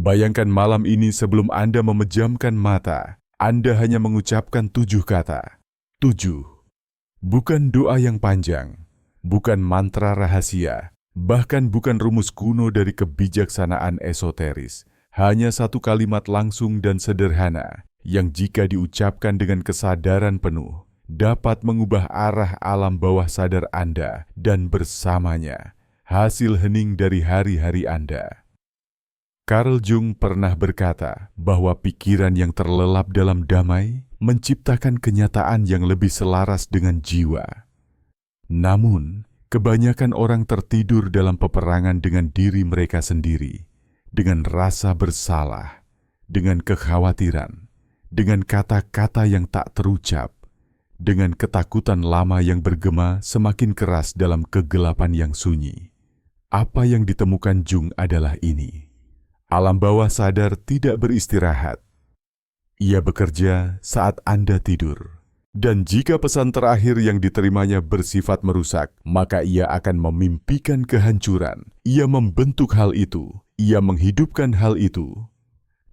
Bayangkan malam ini sebelum Anda memejamkan mata, Anda hanya mengucapkan 7 kata. 7. Bukan doa yang panjang, bukan mantra rahasia, bahkan bukan rumus kuno dari kebijaksanaan esoteris. Hanya satu kalimat langsung dan sederhana yang jika diucapkan dengan kesadaran penuh, dapat mengubah arah alam bawah sadar Anda dan bersamanya hasil hening dari hari-hari Anda. Carl Jung pernah berkata bahwa pikiran yang terlelap dalam damai menciptakan kenyataan yang lebih selaras dengan jiwa. Namun, kebanyakan orang tertidur dalam peperangan dengan diri mereka sendiri, dengan rasa bersalah, dengan kekhawatiran, dengan kata-kata yang tak terucap, dengan ketakutan lama yang bergema semakin keras dalam kegelapan yang sunyi. Apa yang ditemukan Jung adalah ini. Alam bawah sadar tidak beristirahat. Ia bekerja saat Anda tidur. Dan jika pesan terakhir yang diterimanya bersifat merusak, maka ia akan memimpikan kehancuran. Ia membentuk hal itu. Ia menghidupkan hal itu.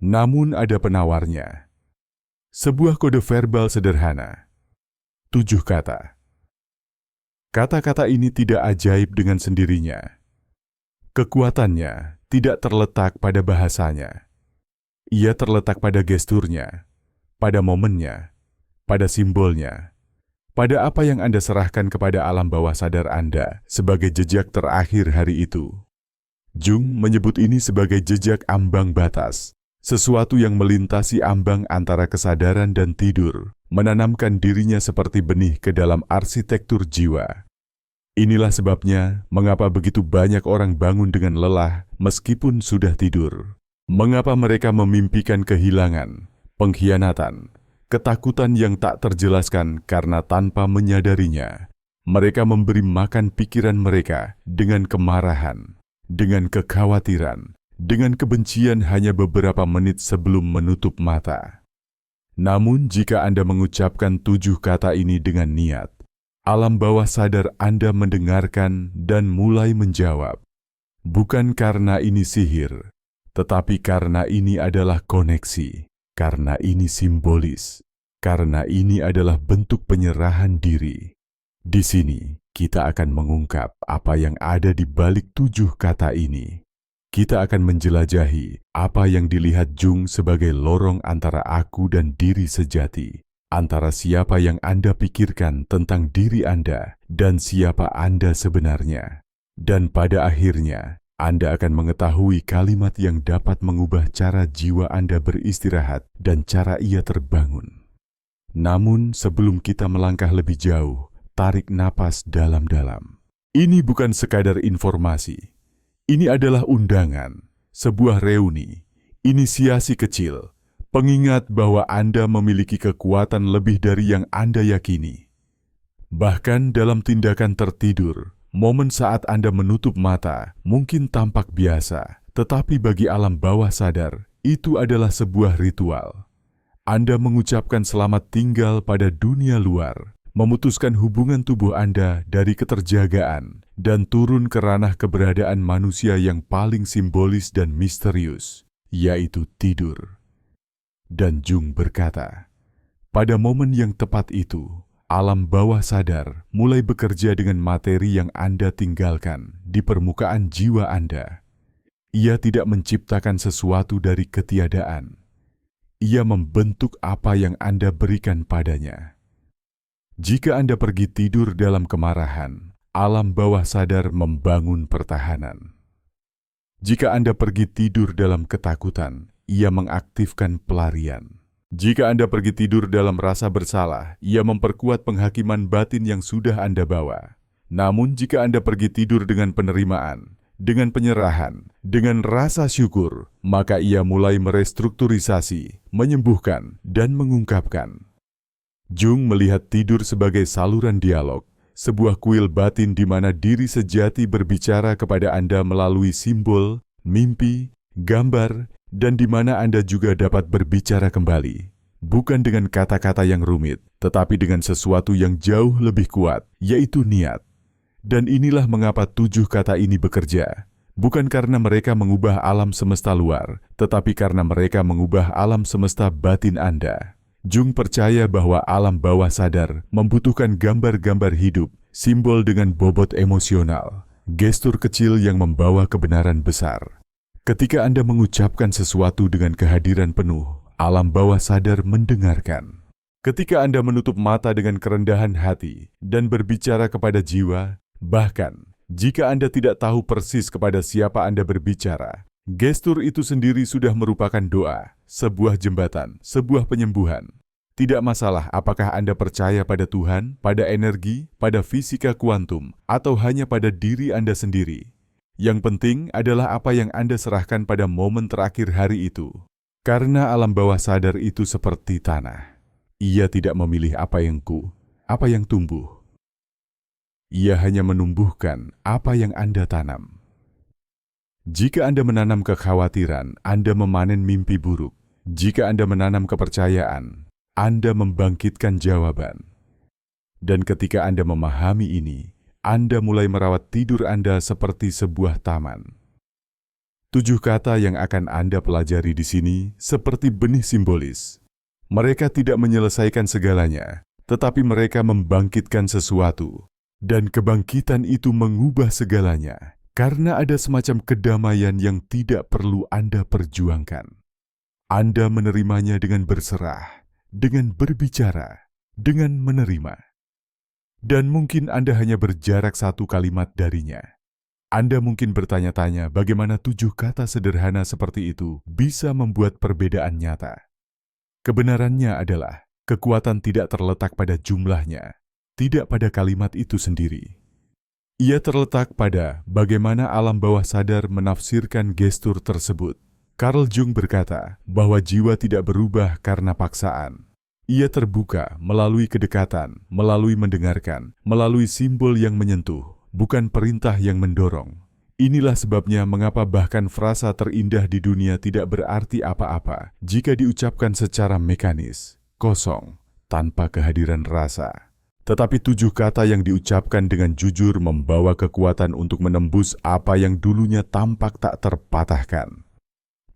Namun ada penawarnya. Sebuah kode verbal sederhana. 7 kata. Kata-kata ini tidak ajaib dengan sendirinya. Kekuatannya tidak terletak pada bahasanya. Ia terletak pada gesturnya, pada momennya, pada simbolnya, pada apa yang Anda serahkan kepada alam bawah sadar Anda sebagai jejak terakhir hari itu. Jung menyebut ini sebagai jejak ambang batas, sesuatu yang melintasi ambang antara kesadaran dan tidur, menanamkan dirinya seperti benih ke dalam arsitektur jiwa. Inilah sebabnya mengapa begitu banyak orang bangun dengan lelah meskipun sudah tidur. Mengapa mereka memimpikan kehilangan, pengkhianatan, ketakutan yang tak terjelaskan karena tanpa menyadarinya. Mereka memberi makan pikiran mereka dengan kemarahan, dengan kekhawatiran, dengan kebencian hanya beberapa menit sebelum menutup mata. Namun jika Anda mengucapkan 7 kata ini dengan niat, alam bawah sadar Anda mendengarkan dan mulai menjawab. Bukan karena ini sihir, tetapi karena ini adalah koneksi, karena ini simbolis, karena ini adalah bentuk penyerahan diri. Di sini, kita akan mengungkap apa yang ada di balik 7 kata ini. Kita akan menjelajahi apa yang dilihat Jung sebagai lorong antara aku dan diri sejati, antara siapa yang Anda pikirkan tentang diri Anda dan siapa Anda sebenarnya. Dan pada akhirnya, Anda akan mengetahui kalimat yang dapat mengubah cara jiwa Anda beristirahat dan cara ia terbangun. Namun sebelum kita melangkah lebih jauh, tarik napas dalam-dalam. Ini bukan sekadar informasi. Ini adalah undangan, sebuah reuni, inisiasi kecil, pengingat bahwa Anda memiliki kekuatan lebih dari yang Anda yakini. Bahkan dalam tindakan tertidur, momen saat Anda menutup mata mungkin tampak biasa, tetapi bagi alam bawah sadar, itu adalah sebuah ritual. Anda mengucapkan selamat tinggal pada dunia luar, memutuskan hubungan tubuh Anda dari keterjagaan, dan turun ke ranah keberadaan manusia yang paling simbolis dan misterius, yaitu tidur. Dan Jung berkata, pada momen yang tepat itu, alam bawah sadar mulai bekerja dengan materi yang Anda tinggalkan di permukaan jiwa Anda. Ia tidak menciptakan sesuatu dari ketiadaan. Ia membentuk apa yang Anda berikan padanya. Jika Anda pergi tidur dalam kemarahan, alam bawah sadar membangun pertahanan. Jika Anda pergi tidur dalam ketakutan, ia mengaktifkan pelarian. Jika Anda pergi tidur dalam rasa bersalah, ia memperkuat penghakiman batin yang sudah Anda bawa. Namun jika Anda pergi tidur dengan penerimaan, dengan penyerahan, dengan rasa syukur, maka ia mulai merestrukturisasi, menyembuhkan, dan mengungkapkan. Jung melihat tidur sebagai saluran dialog, sebuah kuil batin di mana diri sejati berbicara kepada Anda melalui simbol, mimpi, gambar, dan di mana Anda juga dapat berbicara kembali. Bukan dengan kata-kata yang rumit, tetapi dengan sesuatu yang jauh lebih kuat, yaitu niat. Dan inilah mengapa 7 kata ini bekerja. Bukan karena mereka mengubah alam semesta luar, tetapi karena mereka mengubah alam semesta batin Anda. Jung percaya bahwa alam bawah sadar membutuhkan gambar-gambar hidup, simbol dengan bobot emosional, gestur kecil yang membawa kebenaran besar. Ketika Anda mengucapkan sesuatu dengan kehadiran penuh, alam bawah sadar mendengarkan. Ketika Anda menutup mata dengan kerendahan hati dan berbicara kepada jiwa, bahkan jika Anda tidak tahu persis kepada siapa Anda berbicara, gestur itu sendiri sudah merupakan doa, sebuah jembatan, sebuah penyembuhan. Tidak masalah apakah Anda percaya pada Tuhan, pada energi, pada fisika kuantum, atau hanya pada diri Anda sendiri. Yang penting adalah apa yang Anda serahkan pada momen terakhir hari itu. Karena alam bawah sadar itu seperti tanah. Ia tidak memilih apa yang tumbuh. Ia hanya menumbuhkan apa yang Anda tanam. Jika Anda menanam kekhawatiran, Anda memanen mimpi buruk. Jika Anda menanam kepercayaan, Anda membangkitkan jawaban. Dan ketika Anda memahami ini, Anda mulai merawat tidur Anda seperti sebuah taman. 7 kata yang akan Anda pelajari di sini seperti benih simbolis. Mereka tidak menyelesaikan segalanya, tetapi mereka membangkitkan sesuatu. Dan kebangkitan itu mengubah segalanya, karena ada semacam kedamaian yang tidak perlu Anda perjuangkan. Anda menerimanya dengan berserah, dengan berbicara, dengan menerima. Dan mungkin Anda hanya berjarak 1 kalimat darinya. Anda mungkin bertanya-tanya bagaimana 7 kata sederhana seperti itu bisa membuat perbedaan nyata. Kebenarannya adalah, kekuatan tidak terletak pada jumlahnya, tidak pada kalimat itu sendiri. Ia terletak pada bagaimana alam bawah sadar menafsirkan gestur tersebut. Carl Jung berkata bahwa jiwa tidak berubah karena paksaan. Ia terbuka melalui kedekatan, melalui mendengarkan, melalui simbol yang menyentuh, bukan perintah yang mendorong. Inilah sebabnya mengapa bahkan frasa terindah di dunia tidak berarti apa-apa jika diucapkan secara mekanis, kosong, tanpa kehadiran rasa. Tetapi 7 kata yang diucapkan dengan jujur membawa kekuatan untuk menembus apa yang dulunya tampak tak terpatahkan.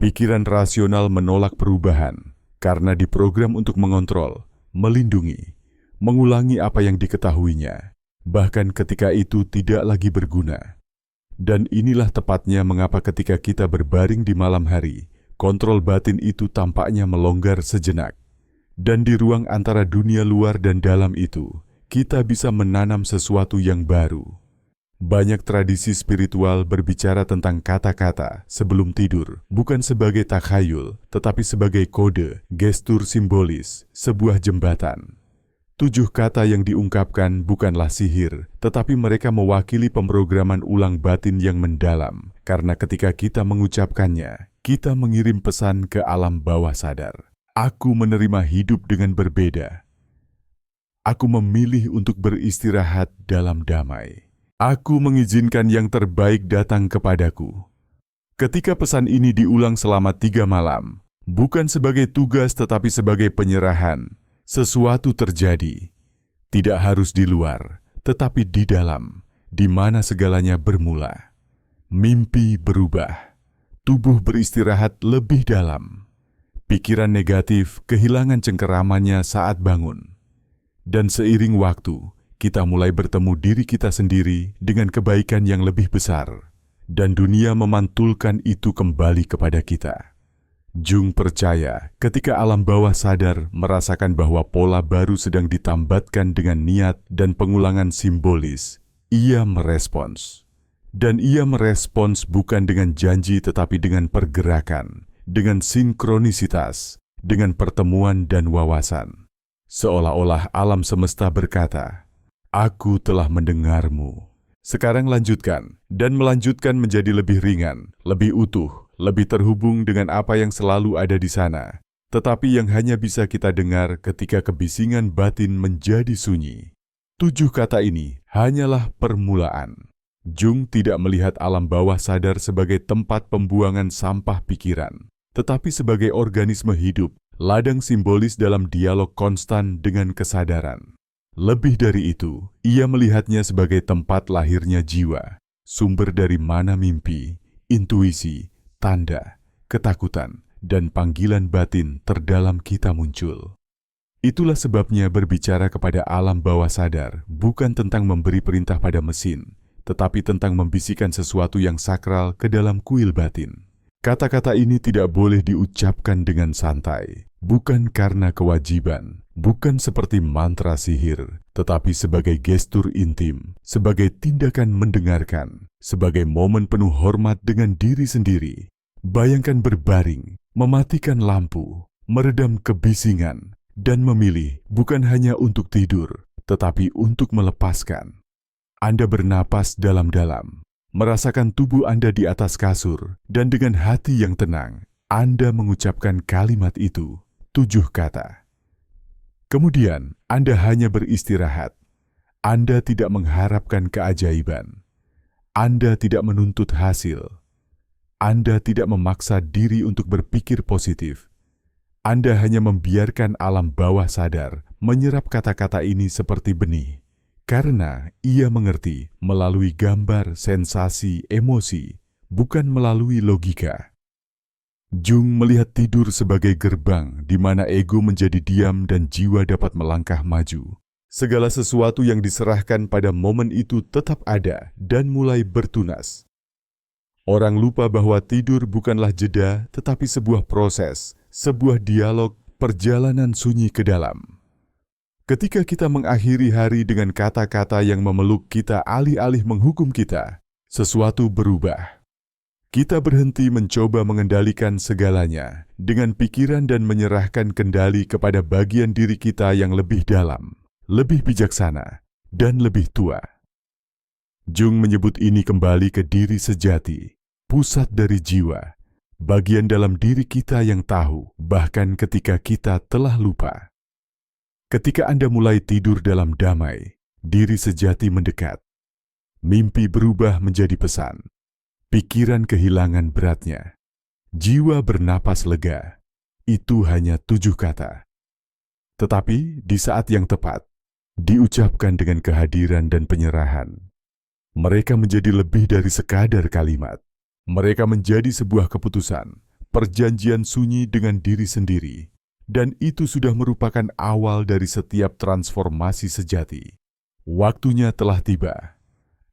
Pikiran rasional menolak perubahan karena diprogram untuk mengontrol, melindungi, mengulangi apa yang diketahuinya, bahkan ketika itu tidak lagi berguna. Dan inilah tepatnya mengapa ketika kita berbaring di malam hari, kontrol batin itu tampaknya melonggar sejenak. Dan di ruang antara dunia luar dan dalam itu, kita bisa menanam sesuatu yang baru. Banyak tradisi spiritual berbicara tentang kata-kata sebelum tidur, bukan sebagai takhayul, tetapi sebagai kode, gestur simbolis, sebuah jembatan. 7 kata yang diungkapkan bukanlah sihir, tetapi mereka mewakili pemrograman ulang batin yang mendalam, karena ketika kita mengucapkannya, kita mengirim pesan ke alam bawah sadar. Aku menerima hidup dengan berbeda. Aku memilih untuk beristirahat dalam damai. Aku mengizinkan yang terbaik datang kepadaku. Ketika pesan ini diulang selama 3 malam, bukan sebagai tugas tetapi sebagai penyerahan, sesuatu terjadi. Tidak harus di luar, tetapi di dalam, di mana segalanya bermula. Mimpi berubah, tubuh beristirahat lebih dalam. Pikiran negatif kehilangan cengkeramannya saat bangun. Dan seiring waktu, kita mulai bertemu diri kita sendiri dengan kebaikan yang lebih besar. Dan dunia memantulkan itu kembali kepada kita. Jung percaya ketika alam bawah sadar merasakan bahwa pola baru sedang ditambatkan dengan niat dan pengulangan simbolis, ia merespons. Dan ia merespons bukan dengan janji tetapi dengan pergerakan, dengan sinkronisitas, dengan pertemuan dan wawasan. Seolah-olah alam semesta berkata, "Aku telah mendengarmu. Sekarang lanjutkan," dan melanjutkan menjadi lebih ringan, lebih utuh, lebih terhubung dengan apa yang selalu ada di sana, tetapi yang hanya bisa kita dengar ketika kebisingan batin menjadi sunyi. 7 kata ini hanyalah permulaan. Jung tidak melihat alam bawah sadar sebagai tempat pembuangan sampah pikiran, tetapi sebagai organisme hidup, ladang simbolis dalam dialog konstan dengan kesadaran. Lebih dari itu, ia melihatnya sebagai tempat lahirnya jiwa, sumber dari mana mimpi, intuisi, tanda, ketakutan, dan panggilan batin terdalam kita muncul. Itulah sebabnya berbicara kepada alam bawah sadar bukan tentang memberi perintah pada mesin, tetapi tentang membisikkan sesuatu yang sakral ke dalam kuil batin. Kata-kata ini tidak boleh diucapkan dengan santai, bukan karena kewajiban, bukan seperti mantra sihir, tetapi sebagai gestur intim, sebagai tindakan mendengarkan, sebagai momen penuh hormat dengan diri sendiri. Bayangkan berbaring, mematikan lampu, meredam kebisingan, dan memilih bukan hanya untuk tidur, tetapi untuk melepaskan. Anda bernapas dalam-dalam, merasakan tubuh Anda di atas kasur, dan dengan hati yang tenang, Anda mengucapkan kalimat itu, 7 kata. Kemudian, Anda hanya beristirahat. Anda tidak mengharapkan keajaiban. Anda tidak menuntut hasil. Anda tidak memaksa diri untuk berpikir positif. Anda hanya membiarkan alam bawah sadar menyerap kata-kata ini seperti benih, karena ia mengerti melalui gambar, sensasi, emosi, bukan melalui logika. Jung melihat tidur sebagai gerbang di mana ego menjadi diam dan jiwa dapat melangkah maju. Segala sesuatu yang diserahkan pada momen itu tetap ada dan mulai bertunas. Orang lupa bahwa tidur bukanlah jeda, tetapi sebuah proses, sebuah dialog, perjalanan sunyi ke dalam. Ketika kita mengakhiri hari dengan kata-kata yang memeluk kita alih-alih menghukum kita, sesuatu berubah. Kita berhenti mencoba mengendalikan segalanya dengan pikiran dan menyerahkan kendali kepada bagian diri kita yang lebih dalam, lebih bijaksana, dan lebih tua. Jung menyebut ini kembali ke diri sejati, pusat dari jiwa, bagian dalam diri kita yang tahu, bahkan ketika kita telah lupa. Ketika Anda mulai tidur dalam damai, diri sejati mendekat. Mimpi berubah menjadi pesan. Pikiran kehilangan beratnya. Jiwa bernapas lega. Itu hanya 7 kata. Tetapi di saat yang tepat, diucapkan dengan kehadiran dan penyerahan. Mereka menjadi lebih dari sekadar kalimat. Mereka menjadi sebuah keputusan, perjanjian sunyi dengan diri sendiri. Dan itu sudah merupakan awal dari setiap transformasi sejati. Waktunya telah tiba.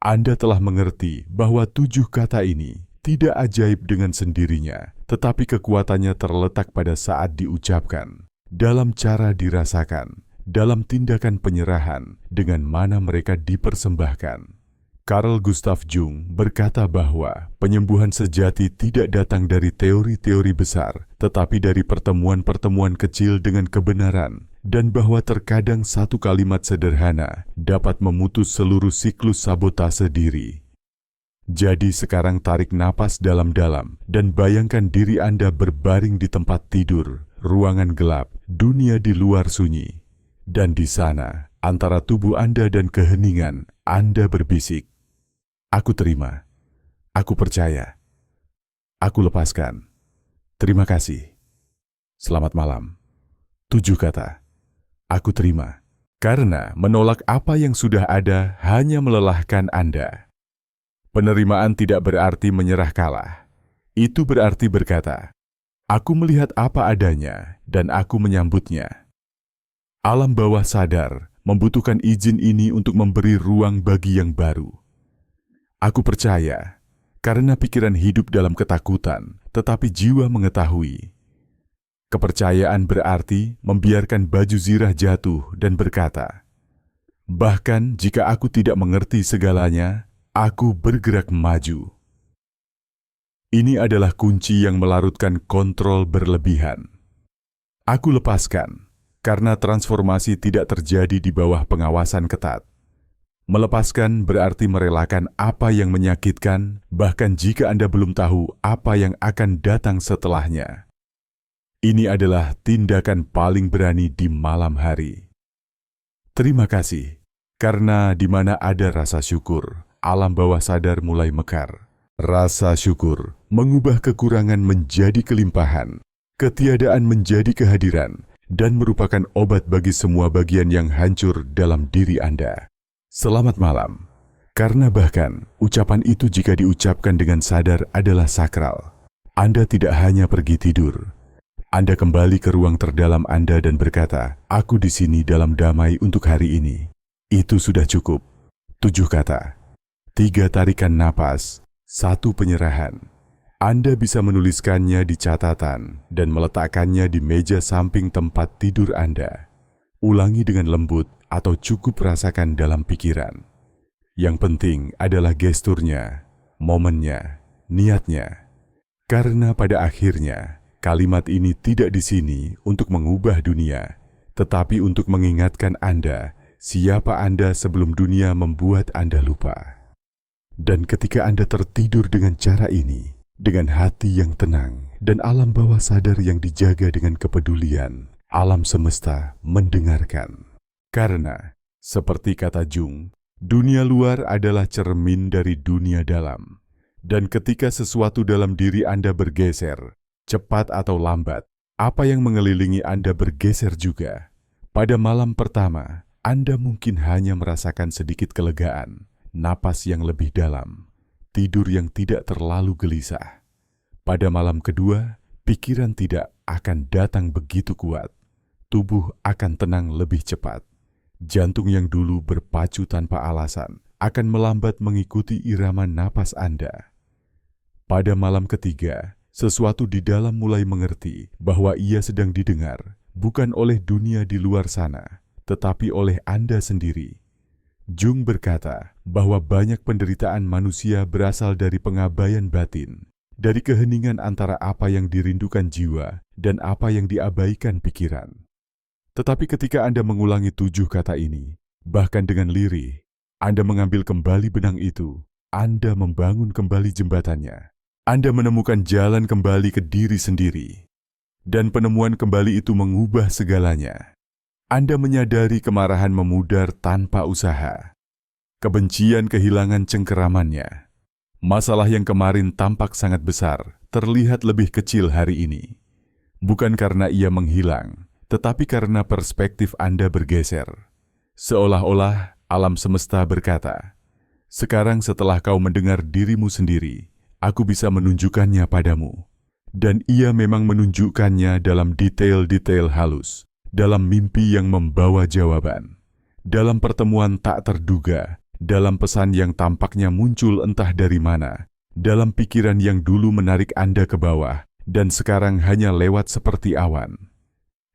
Anda telah mengerti bahwa 7 kata ini tidak ajaib dengan sendirinya, tetapi kekuatannya terletak pada saat diucapkan, dalam cara dirasakan, dalam tindakan penyerahan, dengan mana mereka dipersembahkan. Carl Gustav Jung berkata bahwa penyembuhan sejati tidak datang dari teori-teori besar, tetapi dari pertemuan-pertemuan kecil dengan kebenaran, dan bahwa terkadang satu kalimat sederhana dapat memutus seluruh siklus sabotase diri. Jadi sekarang tarik napas dalam-dalam dan bayangkan diri Anda berbaring di tempat tidur, ruangan gelap, dunia di luar sunyi. Dan di sana, antara tubuh Anda dan keheningan, Anda berbisik, "Aku terima, aku percaya, aku lepaskan, terima kasih, selamat malam." 7 kata, aku terima, karena menolak apa yang sudah ada hanya melelahkan Anda. Penerimaan tidak berarti menyerah kalah. Itu berarti berkata, aku melihat apa adanya dan aku menyambutnya. Alam bawah sadar membutuhkan izin ini untuk memberi ruang bagi yang baru. Aku percaya, karena pikiran hidup dalam ketakutan, tetapi jiwa mengetahui. Kepercayaan berarti membiarkan baju zirah jatuh dan berkata, bahkan jika aku tidak mengerti segalanya, aku bergerak maju. Ini adalah kunci yang melarutkan kontrol berlebihan. Aku lepaskan, karena transformasi tidak terjadi di bawah pengawasan ketat. Melepaskan berarti merelakan apa yang menyakitkan, bahkan jika Anda belum tahu apa yang akan datang setelahnya. Ini adalah tindakan paling berani di malam hari. Terima kasih, karena di mana ada rasa syukur, alam bawah sadar mulai mekar. Rasa syukur mengubah kekurangan menjadi kelimpahan, ketiadaan menjadi kehadiran, dan merupakan obat bagi semua bagian yang hancur dalam diri Anda. Selamat malam. Karena bahkan ucapan itu jika diucapkan dengan sadar adalah sakral. Anda tidak hanya pergi tidur. Anda kembali ke ruang terdalam Anda dan berkata, "Aku di sini dalam damai untuk hari ini." Itu sudah cukup. 7 kata. 3 tarikan napas, 1 penyerahan. Anda bisa menuliskannya di catatan dan meletakkannya di meja samping tempat tidur Anda. Ulangi dengan lembut atau cukup rasakan dalam pikiran. Yang penting adalah gesturnya, momennya, niatnya. Karena pada akhirnya, kalimat ini tidak di sini untuk mengubah dunia, tetapi untuk mengingatkan Anda siapa Anda sebelum dunia membuat Anda lupa. Dan ketika Anda tertidur dengan cara ini, dengan hati yang tenang dan alam bawah sadar yang dijaga dengan kepedulian, alam semesta mendengarkan. Karena, seperti kata Jung, dunia luar adalah cermin dari dunia dalam. Dan ketika sesuatu dalam diri Anda bergeser, cepat atau lambat, apa yang mengelilingi Anda bergeser juga. Pada malam pertama, Anda mungkin hanya merasakan sedikit kelegaan, napas yang lebih dalam, tidur yang tidak terlalu gelisah. Pada malam kedua, pikiran tidak akan datang begitu kuat. Tubuh akan tenang lebih cepat. Jantung yang dulu berpacu tanpa alasan akan melambat mengikuti irama napas Anda. Pada malam ketiga, sesuatu di dalam mulai mengerti bahwa ia sedang didengar, bukan oleh dunia di luar sana, tetapi oleh Anda sendiri. Jung berkata bahwa banyak penderitaan manusia berasal dari pengabaian batin, dari keheningan antara apa yang dirindukan jiwa dan apa yang diabaikan pikiran. Tetapi ketika Anda mengulangi 7 kata ini, bahkan dengan lirih, Anda mengambil kembali benang itu, Anda membangun kembali jembatannya. Anda menemukan jalan kembali ke diri sendiri. Dan penemuan kembali itu mengubah segalanya. Anda menyadari kemarahan memudar tanpa usaha. Kebencian kehilangan cengkeramannya. Masalah yang kemarin tampak sangat besar, terlihat lebih kecil hari ini. Bukan karena ia menghilang, tetapi karena perspektif Anda bergeser. Seolah-olah alam semesta berkata, "Sekarang setelah kau mendengar dirimu sendiri, aku bisa menunjukkannya padamu." Dan ia memang menunjukkannya dalam detail-detail halus. Dalam mimpi yang membawa jawaban, dalam pertemuan tak terduga, dalam pesan yang tampaknya muncul entah dari mana, dalam pikiran yang dulu menarik Anda ke bawah dan sekarang hanya lewat seperti awan.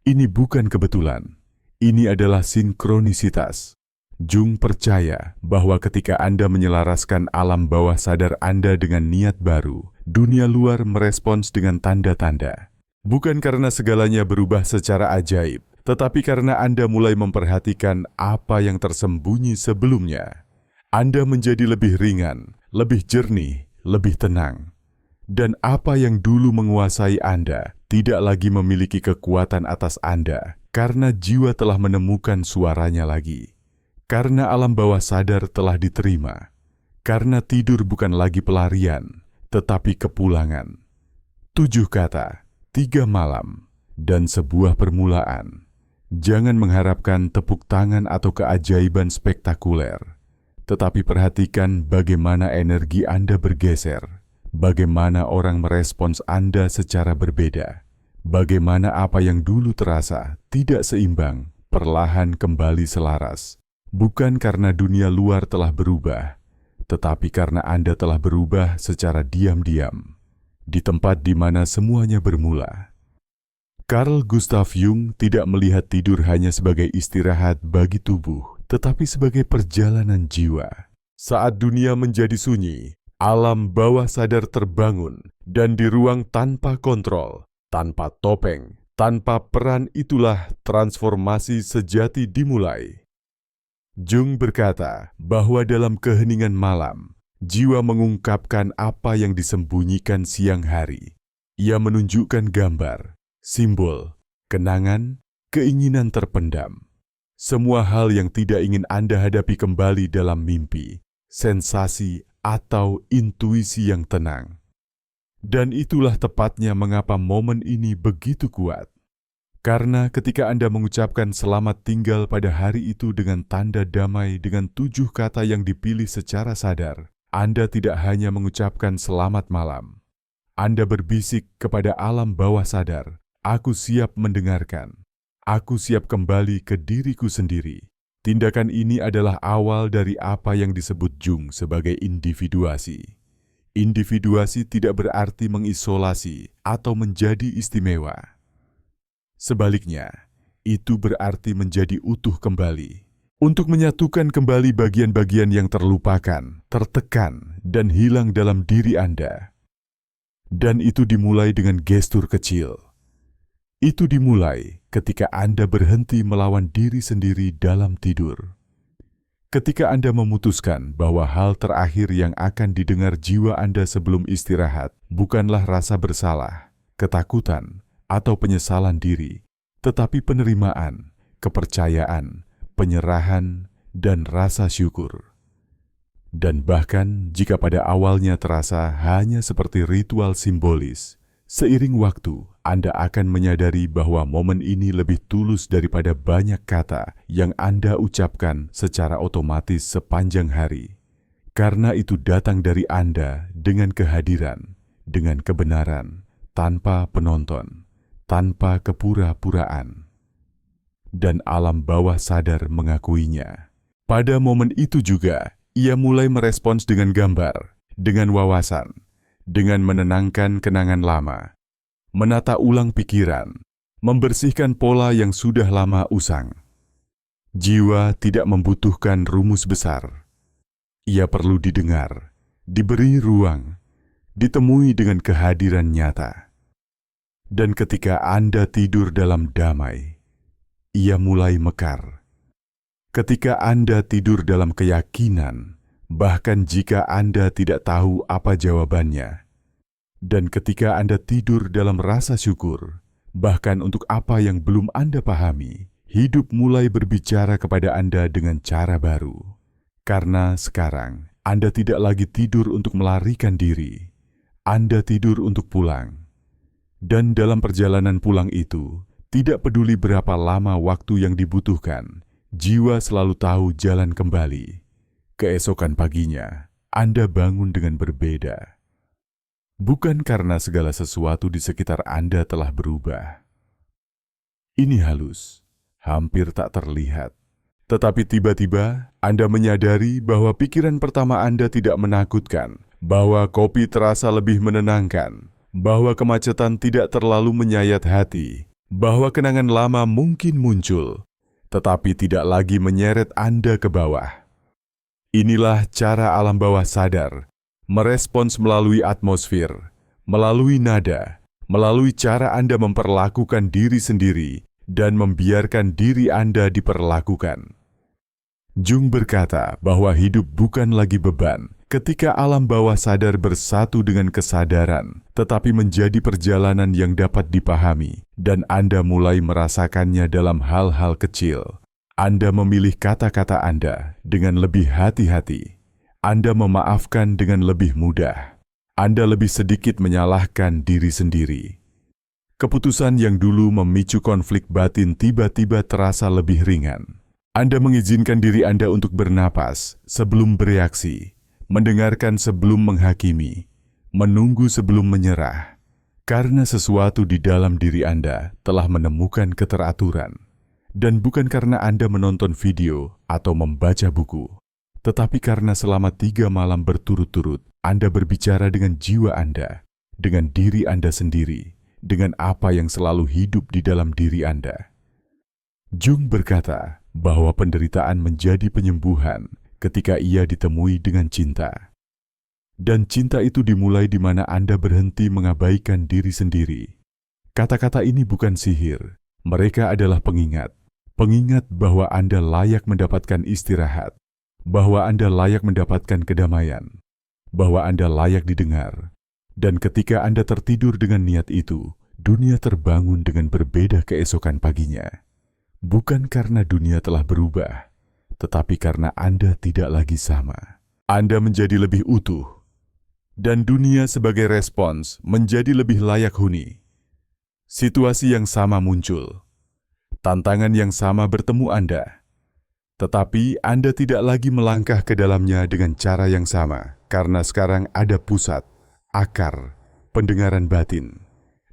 Ini bukan kebetulan, ini adalah sinkronisitas. Jung percaya bahwa ketika Anda menyelaraskan alam bawah sadar Anda dengan niat baru, dunia luar merespons dengan tanda-tanda. Bukan karena segalanya berubah secara ajaib, tetapi karena Anda mulai memperhatikan apa yang tersembunyi sebelumnya. Anda menjadi lebih ringan, lebih jernih, lebih tenang. Dan apa yang dulu menguasai Anda tidak lagi memiliki kekuatan atas Anda, karena jiwa telah menemukan suaranya lagi. Karena alam bawah sadar telah diterima. Karena tidur bukan lagi pelarian, tetapi kepulangan. 7 kata. 3 malam, dan sebuah permulaan. Jangan mengharapkan tepuk tangan atau keajaiban spektakuler, tetapi perhatikan bagaimana energi Anda bergeser, bagaimana orang merespons Anda secara berbeda, bagaimana apa yang dulu terasa tidak seimbang, perlahan kembali selaras, bukan karena dunia luar telah berubah, tetapi karena Anda telah berubah secara diam-diam. Di tempat di mana semuanya bermula. Carl Gustav Jung tidak melihat tidur hanya sebagai istirahat bagi tubuh, tetapi sebagai perjalanan jiwa. Saat dunia menjadi sunyi, alam bawah sadar terbangun, dan di ruang tanpa kontrol, tanpa topeng, tanpa peran itulah transformasi sejati dimulai. Jung berkata bahwa dalam keheningan malam, jiwa mengungkapkan apa yang disembunyikan siang hari. Ia menunjukkan gambar, simbol, kenangan, keinginan terpendam. Semua hal yang tidak ingin Anda hadapi kembali dalam mimpi, sensasi, atau intuisi yang tenang. Dan itulah tepatnya mengapa momen ini begitu kuat. Karena ketika Anda mengucapkan selamat tinggal pada hari itu dengan tanda damai dengan 7 kata yang dipilih secara sadar, Anda tidak hanya mengucapkan selamat malam. Anda berbisik kepada alam bawah sadar, aku siap mendengarkan. Aku siap kembali ke diriku sendiri. Tindakan ini adalah awal dari apa yang disebut Jung sebagai individuasi. Individuasi tidak berarti mengisolasi atau menjadi istimewa. Sebaliknya, itu berarti menjadi utuh kembali. Untuk menyatukan kembali bagian-bagian yang terlupakan, tertekan, dan hilang dalam diri Anda. Dan itu dimulai dengan gestur kecil. Itu dimulai ketika Anda berhenti melawan diri sendiri dalam tidur. Ketika Anda memutuskan bahwa hal terakhir yang akan didengar jiwa Anda sebelum istirahat bukanlah rasa bersalah, ketakutan, atau penyesalan diri, tetapi penerimaan, kepercayaan, penyerahan, dan rasa syukur. Dan bahkan jika pada awalnya terasa hanya seperti ritual simbolis, seiring waktu Anda akan menyadari bahwa momen ini lebih tulus daripada banyak kata yang Anda ucapkan secara otomatis sepanjang hari. Karena itu datang dari Anda dengan kehadiran, dengan kebenaran, tanpa penonton, tanpa kepura-puraan. Dan alam bawah sadar mengakuinya. Pada momen itu juga, ia mulai merespons dengan gambar, dengan wawasan, dengan menenangkan kenangan lama, menata ulang pikiran, membersihkan pola yang sudah lama usang. Jiwa tidak membutuhkan rumus besar. Ia perlu didengar, diberi ruang, ditemui dengan kehadiran nyata. Dan ketika Anda tidur dalam damai, ia mulai mekar. Ketika Anda tidur dalam keyakinan, bahkan jika Anda tidak tahu apa jawabannya, dan ketika Anda tidur dalam rasa syukur, bahkan untuk apa yang belum Anda pahami, hidup mulai berbicara kepada Anda dengan cara baru. Karena sekarang Anda tidak lagi tidur untuk melarikan diri, Anda tidur untuk pulang. Dan dalam perjalanan pulang itu, tidak peduli berapa lama waktu yang dibutuhkan, jiwa selalu tahu jalan kembali. Keesokan paginya, Anda bangun dengan berbeda. Bukan karena segala sesuatu di sekitar Anda telah berubah. Ini halus, hampir tak terlihat. Tetapi tiba-tiba, Anda menyadari bahwa pikiran pertama Anda tidak menakutkan, bahwa kopi terasa lebih menenangkan, bahwa kemacetan tidak terlalu menyayat hati, bahwa kenangan lama mungkin muncul, tetapi tidak lagi menyeret Anda ke bawah. Inilah cara alam bawah sadar merespons melalui atmosfer, melalui nada, melalui cara Anda memperlakukan diri sendiri dan membiarkan diri Anda diperlakukan. Jung berkata bahwa hidup bukan lagi beban ketika alam bawah sadar bersatu dengan kesadaran, tetapi menjadi perjalanan yang dapat dipahami dan Anda mulai merasakannya dalam hal-hal kecil. Anda memilih kata-kata Anda dengan lebih hati-hati. Anda memaafkan dengan lebih mudah. Anda lebih sedikit menyalahkan diri sendiri. Keputusan yang dulu memicu konflik batin tiba-tiba terasa lebih ringan. Anda mengizinkan diri Anda untuk bernapas sebelum bereaksi, mendengarkan sebelum menghakimi, menunggu sebelum menyerah. Karena sesuatu di dalam diri Anda telah menemukan keteraturan. Dan bukan karena Anda menonton video atau membaca buku, tetapi karena selama 3 malam berturut-turut Anda berbicara dengan jiwa Anda, dengan diri Anda sendiri, dengan apa yang selalu hidup di dalam diri Anda. Jung berkata bahwa penderitaan menjadi penyembuhan ketika ia ditemui dengan cinta. Dan cinta itu dimulai di mana Anda berhenti mengabaikan diri sendiri. Kata-kata ini bukan sihir, mereka adalah pengingat. Pengingat bahwa Anda layak mendapatkan istirahat, bahwa Anda layak mendapatkan kedamaian, bahwa Anda layak didengar. Dan ketika Anda tertidur dengan niat itu, dunia terbangun dengan berbeda keesokan paginya. Bukan karena dunia telah berubah, tetapi karena Anda tidak lagi sama. Anda menjadi lebih utuh, dan dunia sebagai respons menjadi lebih layak huni. Situasi yang sama muncul, Tantangan yang sama bertemu Anda. Tetapi Anda tidak lagi melangkah ke dalamnya dengan cara yang sama, karena sekarang ada pusat, akar, pendengaran batin.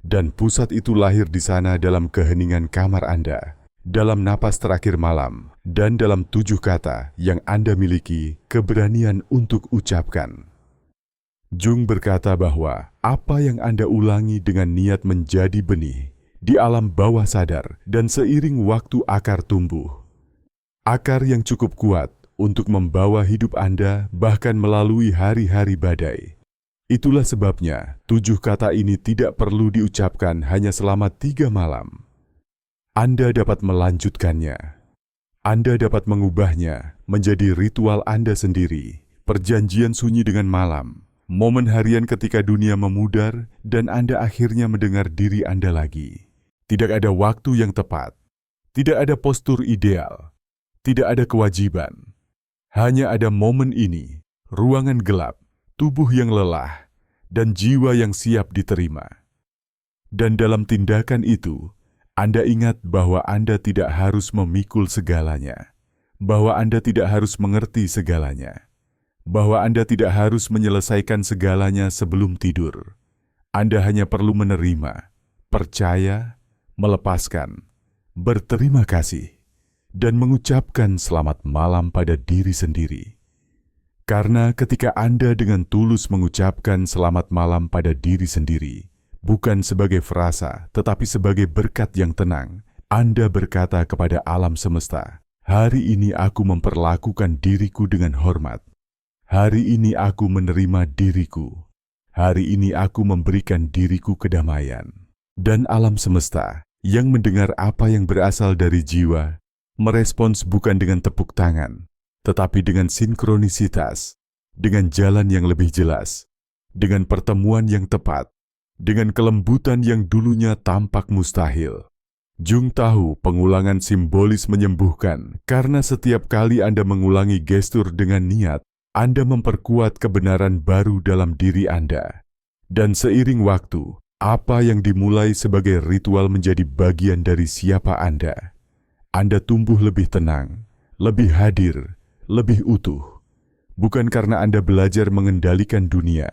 Dan pusat itu lahir di sana dalam keheningan kamar Anda, dalam napas terakhir malam, dan dalam 7 kata yang Anda miliki keberanian untuk ucapkan. Jung berkata bahwa apa yang Anda ulangi dengan niat menjadi benih di alam bawah sadar dan seiring waktu akar tumbuh. Akar yang cukup kuat untuk membawa hidup Anda bahkan melalui hari-hari badai. Itulah sebabnya 7 kata ini tidak perlu diucapkan hanya selama 3 malam. Anda dapat melanjutkannya. Anda dapat mengubahnya menjadi ritual Anda sendiri, perjanjian sunyi dengan malam, momen harian ketika dunia memudar dan Anda akhirnya mendengar diri Anda lagi. Tidak ada waktu yang tepat, tidak ada postur ideal, tidak ada kewajiban. Hanya ada momen ini, ruangan gelap, tubuh yang lelah, dan jiwa yang siap diterima. Dan dalam tindakan itu, Anda ingat bahwa Anda tidak harus memikul segalanya, bahwa Anda tidak harus mengerti segalanya, bahwa Anda tidak harus menyelesaikan segalanya sebelum tidur. Anda hanya perlu menerima, percaya, melepaskan, berterima kasih, dan mengucapkan selamat malam pada diri sendiri. Karena ketika Anda dengan tulus mengucapkan selamat malam pada diri sendiri, bukan sebagai frasa tetapi sebagai berkat yang tenang, Anda berkata kepada alam semesta, "Hari ini aku memperlakukan diriku dengan hormat. Hari ini aku menerima diriku. Hari ini aku memberikan diriku kedamaian." Dan alam semesta yang mendengar apa yang berasal dari jiwa, merespons bukan dengan tepuk tangan, tetapi dengan sinkronisitas, dengan jalan yang lebih jelas, dengan pertemuan yang tepat, dengan kelembutan yang dulunya tampak mustahil. Jung tahu pengulangan simbolis menyembuhkan, karena setiap kali Anda mengulangi gestur dengan niat, Anda memperkuat kebenaran baru dalam diri Anda. Dan seiring waktu, apa yang dimulai sebagai ritual menjadi bagian dari siapa Anda. Anda tumbuh lebih tenang, lebih hadir, lebih utuh. Bukan karena Anda belajar mengendalikan dunia,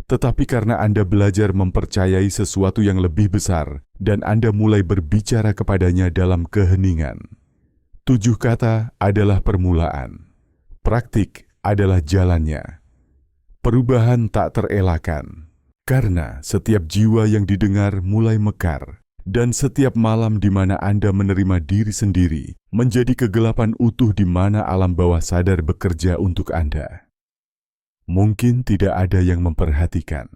tetapi karena Anda belajar mempercayai sesuatu yang lebih besar dan Anda mulai berbicara kepadanya dalam keheningan. 7 kata adalah permulaan. Praktik adalah jalannya. Perubahan tak terelakkan, karena setiap jiwa yang didengar mulai mekar. Dan setiap malam di mana Anda menerima diri sendiri menjadi kegelapan utuh di mana alam bawah sadar bekerja untuk Anda. Mungkin tidak ada yang memperhatikan,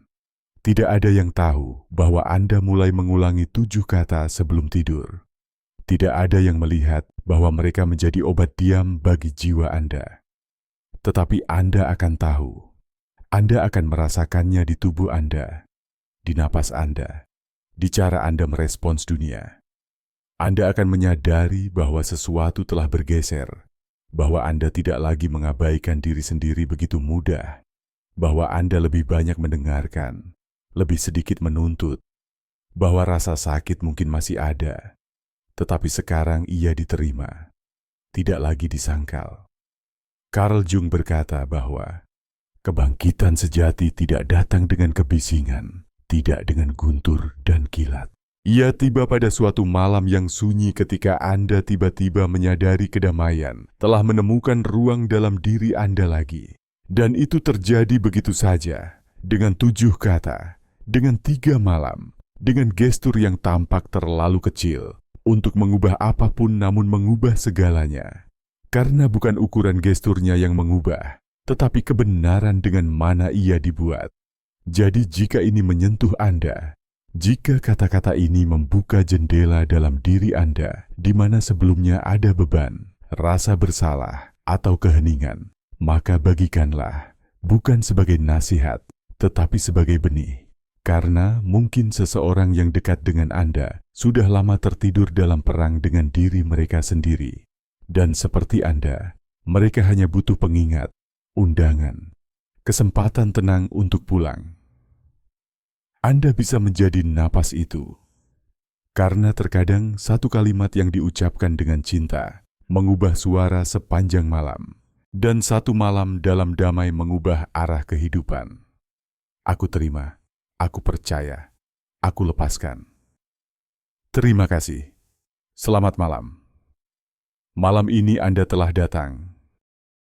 tidak ada yang tahu bahwa Anda mulai mengulangi 7 kata sebelum tidur. Tidak ada yang melihat bahwa mereka menjadi obat diam bagi jiwa Anda. Tetapi Anda akan tahu, Anda akan merasakannya di tubuh Anda, di napas Anda, di cara Anda merespons dunia. Anda akan menyadari bahwa sesuatu telah bergeser, bahwa Anda tidak lagi mengabaikan diri sendiri begitu mudah, bahwa Anda lebih banyak mendengarkan, lebih sedikit menuntut, bahwa rasa sakit mungkin masih ada, tetapi sekarang ia diterima, tidak lagi disangkal. Carl Jung berkata bahwa kebangkitan sejati tidak datang dengan kebisingan, tidak dengan guntur dan kilat. Ia tiba pada suatu malam yang sunyi ketika Anda tiba-tiba menyadari kedamaian telah menemukan ruang dalam diri Anda lagi. Dan itu terjadi begitu saja, dengan 7 kata, dengan 3 malam, dengan gestur yang tampak terlalu kecil, untuk mengubah apapun namun mengubah segalanya. Karena bukan ukuran gesturnya yang mengubah, tetapi kebenaran dengan mana ia dibuat. Jadi jika ini menyentuh Anda, jika kata-kata ini membuka jendela dalam diri Anda, di mana sebelumnya ada beban, rasa bersalah, atau keheningan, maka bagikanlah, bukan sebagai nasihat, tetapi sebagai benih. Karena mungkin seseorang yang dekat dengan Anda sudah lama tertidur dalam perang dengan diri mereka sendiri. Dan seperti Anda, mereka hanya butuh pengingat, undangan, kesempatan tenang untuk pulang. Anda bisa menjadi napas itu. Karena terkadang satu kalimat yang diucapkan dengan cinta mengubah suara sepanjang malam, dan satu malam dalam damai mengubah arah kehidupan. Aku terima, aku percaya, aku lepaskan. Terima kasih. Selamat malam. Malam ini Anda telah datang